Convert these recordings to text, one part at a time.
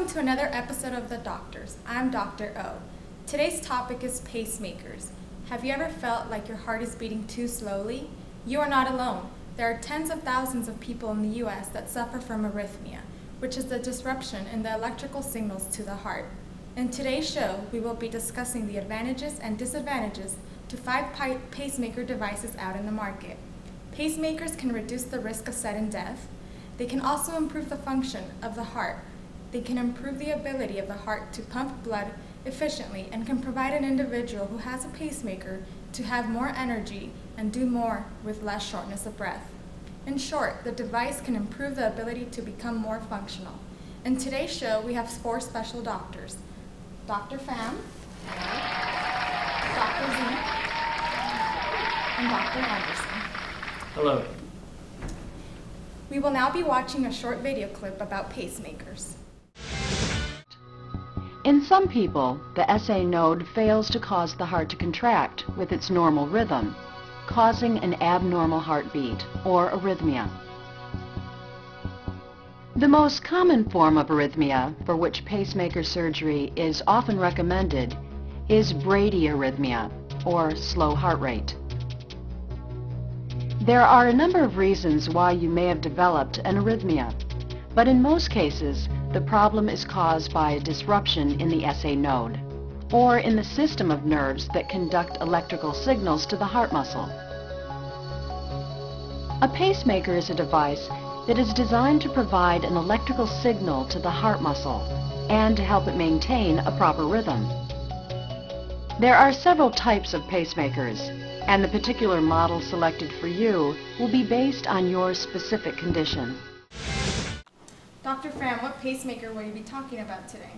to another episode of The Doctors. I'm Dr. O. Today's topic is pacemakers. Have you ever felt like your heart is beating too slowly? You are not alone. There are tens of thousands of people in the U.S. that suffer from arrhythmia, which is the disruption in the electrical signals to the heart. In today's show, we will be discussing the advantages and disadvantages to 5 pacemaker devices out in the market. Pacemakers can reduce the risk of sudden death. They can also improve the function of the heart. They can improve the ability of the heart to pump blood efficiently and can provide an individual who has a pacemaker to have more energy and do more with less shortness of breath. In short, the device can improve the ability to become more functional. In today's show, we have 4 special doctors. Dr. Pham, Dr. Z, and Dr. Anderson. Hello. We will now be watching a short video clip about pacemakers. In some people, the SA node fails to cause the heart to contract with its normal rhythm, causing an abnormal heartbeat or arrhythmia. The most common form of arrhythmia for which pacemaker surgery is often recommended is bradyarrhythmia, or slow heart rate. There are a number of reasons why you may have developed an arrhythmia, but in most cases, the problem is caused by a disruption in the SA node, or in the system of nerves that conduct electrical signals to the heart muscle. A pacemaker is a device that is designed to provide an electrical signal to the heart muscle and to help it maintain a proper rhythm. There are several types of pacemakers, and the particular model selected for you will be based on your specific condition. Dr. Pham, what pacemaker will you be talking about today?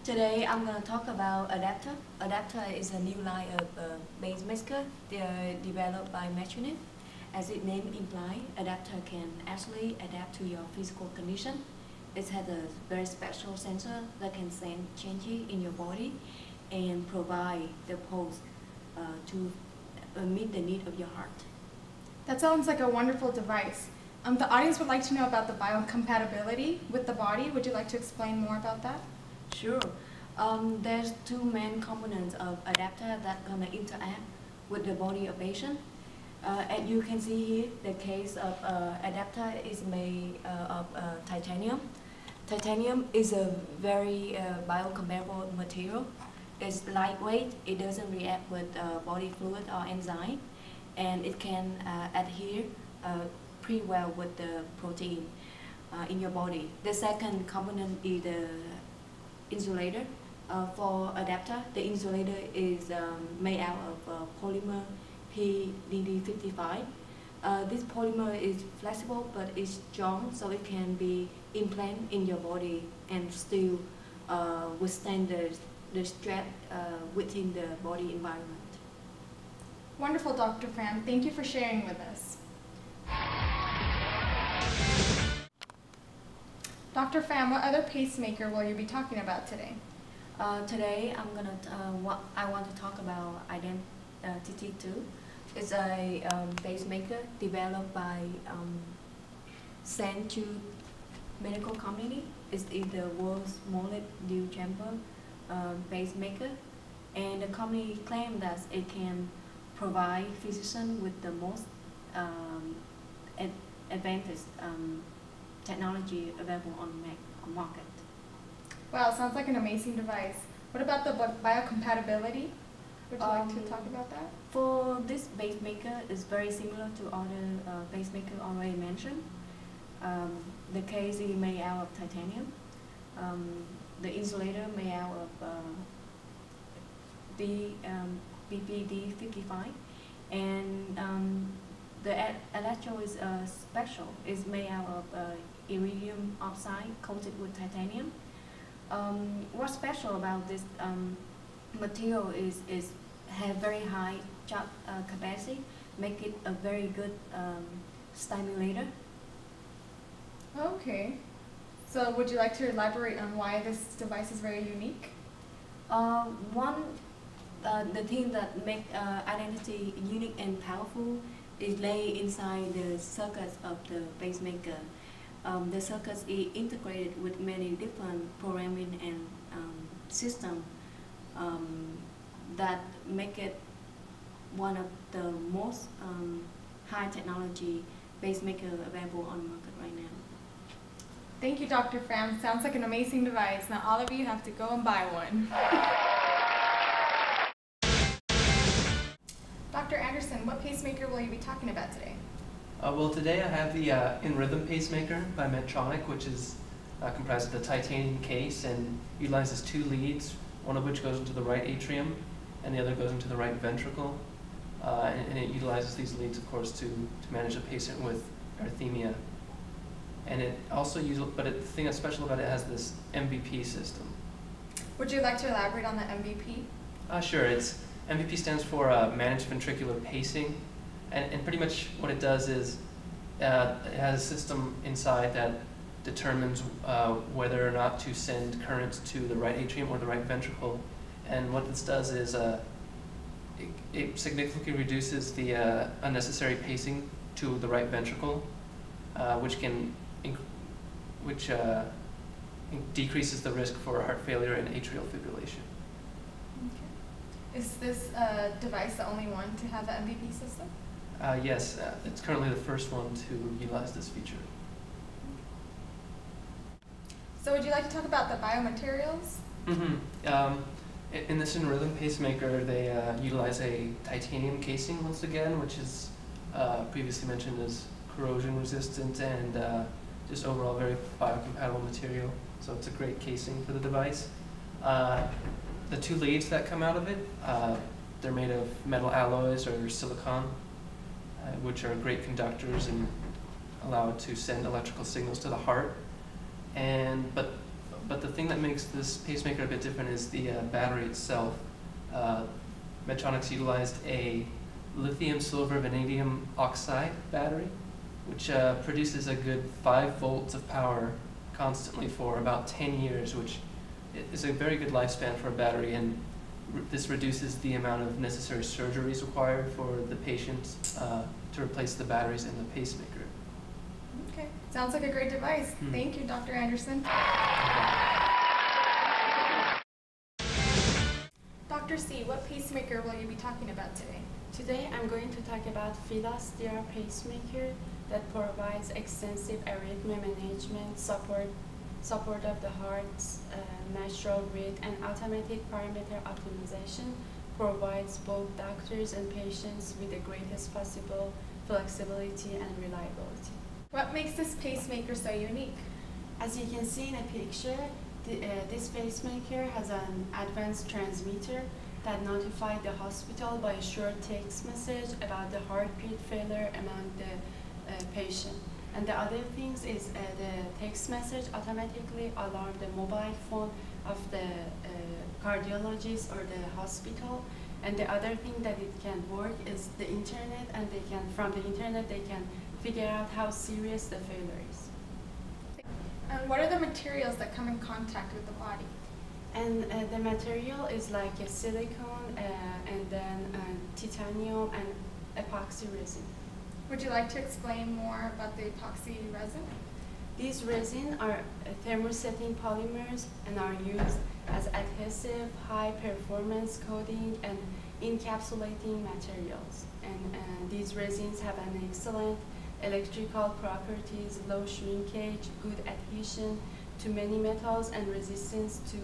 Today I'm going to talk about adapter. Adapter is a new line of pacemaker. They are developed by Medtronic. As its name implies, adapter can actually adapt to your physical condition. It has a very special sensor that can send changes in your body and provide the pulse to meet the need of your heart. That sounds like a wonderful device. The audience would like to know about the biocompatibility with the body. Would you like to explain more about that? Sure. There's 2 main components of adapter that are going to interact with the body of patient. As you can see here, the case of adapter is made of titanium. Titanium is a very biocompatible material. It's lightweight, it doesn't react with body fluid or enzyme, and it can adhere pretty well with the protein in your body. The second component is the insulator. For adapter, the insulator is made out of polymer PDD55. This polymer is flexible but it's strong, so it can be implanted in your body and still withstand the stress within the body environment. Wonderful, Dr. Pham. Thank you for sharing with us. Dr. Pham, what other pacemaker will you be talking about today? Today I want to talk about Identity 2. It's a pacemaker developed by Senju Medical Company. It's the world's smallest dual chamber pacemaker, and the company claims that it can provide physicians with the most advanced technology available on market. Wow, sounds like an amazing device. What about the biocompatibility? Would you like to talk about that? For this pacemaker, it's very similar to other pacemaker already mentioned. The case is made out of titanium. The insulator made out of BPD55, and the electrode is special. It's made out of iridium oxide coated with titanium. What's special about this material is have very high charge capacity, make it a very good stimulator. Okay. So would you like to elaborate on why this device is very unique? The thing that make Identity unique and powerful is lay inside the circuits of the pacemaker. The circuits is integrated with many different programming and system that make it one of the most high technology pacemaker available on the market right now. Thank you, Dr. Pham. Sounds like an amazing device. Now all of you have to go and buy one. Dr. Anderson, what pacemaker will you be talking about today? Well, today I have the In Rhythm pacemaker by Medtronic, which is comprised of the titanium case and utilizes two leads, one of which goes into the right atrium and the other goes into the right ventricle. And it utilizes these leads, of course, to manage a patient with arrhythmia. And it also but the thing that's special about it has this MVP system. Would you like to elaborate on the MVP? Sure. MVP stands for Managed Ventricular Pacing, and pretty much what it does is it has a system inside that determines whether or not to send currents to the right atrium or the right ventricle. And what this does is it significantly reduces the unnecessary pacing to the right ventricle, which decreases the risk for heart failure and atrial fibrillation. Okay. Is this device the only one to have an MVP system? Yes, it's currently the first one to utilize this feature. So would you like to talk about the biomaterials? Mm-hmm. In this In Rhythm pacemaker, they utilize a titanium casing once again, which is previously mentioned as corrosion resistant and just overall very biocompatible material. So it's a great casing for the device. The two leads that come out of it, they're made of metal alloys or silicon, which are great conductors and allow it to send electrical signals to the heart. But the thing that makes this pacemaker a bit different is the battery itself. Medtronic's utilized a lithium silver vanadium oxide battery, which produces a good 5 volts of power constantly for about 10 years, which is a very good lifespan for a battery, and this reduces the amount of necessary surgeries required for the patient to replace the batteries in the pacemaker. Okay, sounds like a great device. Thank you, Dr. Anderson. Dr. C, what pacemaker will you be talking about today? Today I'm going to talk about Fidas-DR pacemaker that provides extensive arrhythmia management, support of the heart's natural rate, and automatic parameter optimization, provides both doctors and patients with the greatest possible flexibility and reliability. What makes this pacemaker so unique? As you can see in a picture, this pacemaker has an advanced transmitter that notifies the hospital by a short text message about the heartbeat failure among the patient. And the other things is the text message automatically alarm the mobile phone of the cardiologist or the hospital. And the other thing that it can work is the internet, and from the internet they can figure out how serious the failure is. And what are the materials that come in contact with the body? And the material is like a silicone and then titanium and epoxy resin. Would you like to explain more about the epoxy resin? These resin are thermosetting polymers and are used as adhesive, high-performance coating and encapsulating materials. And these resins have an excellent electrical properties, low shrinkage, good adhesion to many metals, and resistance to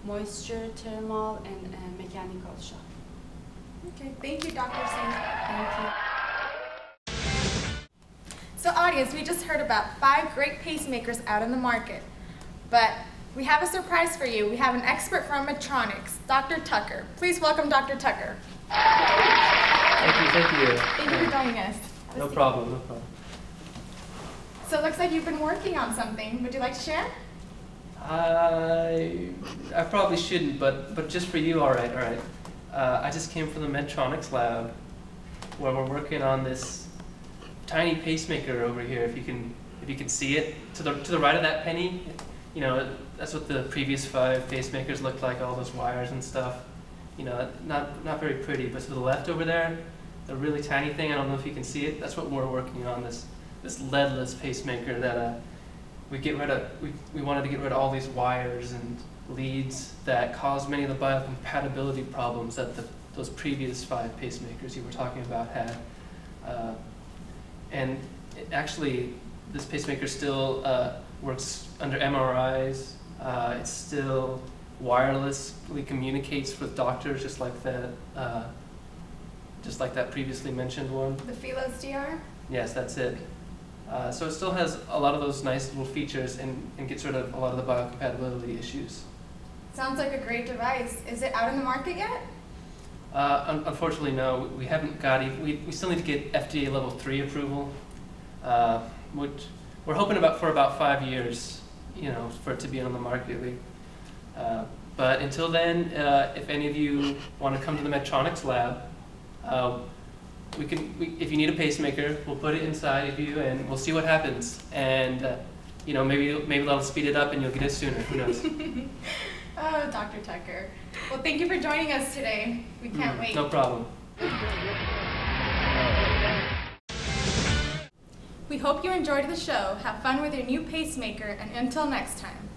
moisture, thermal, and mechanical shock. Okay, thank you, Dr. Singh. Thank you. So audience, we just heard about 5 great pacemakers out in the market. But we have a surprise for you. We have an expert from Medtronic, Dr. Tucker. Please welcome Dr. Tucker. Thank you. Thank you for joining us. No problem, no problem. So it looks like you've been working on something. Would you like to share? I probably shouldn't, but just for you, all right. I just came from the Medtronics lab, where we're working on this tiny pacemaker over here. If you can see it to the right of that penny, you know, that's what the previous 5 pacemakers looked like. All those wires and stuff. You know, not very pretty. But to the left over there, the really tiny thing. I don't know if you can see it. That's what we're working on. This leadless pacemaker that we wanted to get rid of all these wires and leads that cause many of the biocompatibility problems that those previous 5 pacemakers you were talking about had. And actually, this pacemaker still works under MRIs. It still wirelessly communicates with doctors, just like that previously mentioned one. The Philos DR? Yes, that's it. So it still has a lot of those nice little features and gets rid of a lot of the biocompatibility issues. Sounds like a great device. Is it out in the market yet? Unfortunately, no. We haven't got we still need to get FDA level 3 approval, which we're hoping for about 5 years, for it to be on the market. But until then, if any of you want to come to the Medtronics lab, if you need a pacemaker, we'll put it inside of you and we'll see what happens. And maybe that'll speed it up and you'll get it sooner. Who knows? Oh, Dr. Tucker. Well, thank you for joining us today. We can't wait. No problem. We hope you enjoyed the show. Have fun with your new pacemaker, and until next time.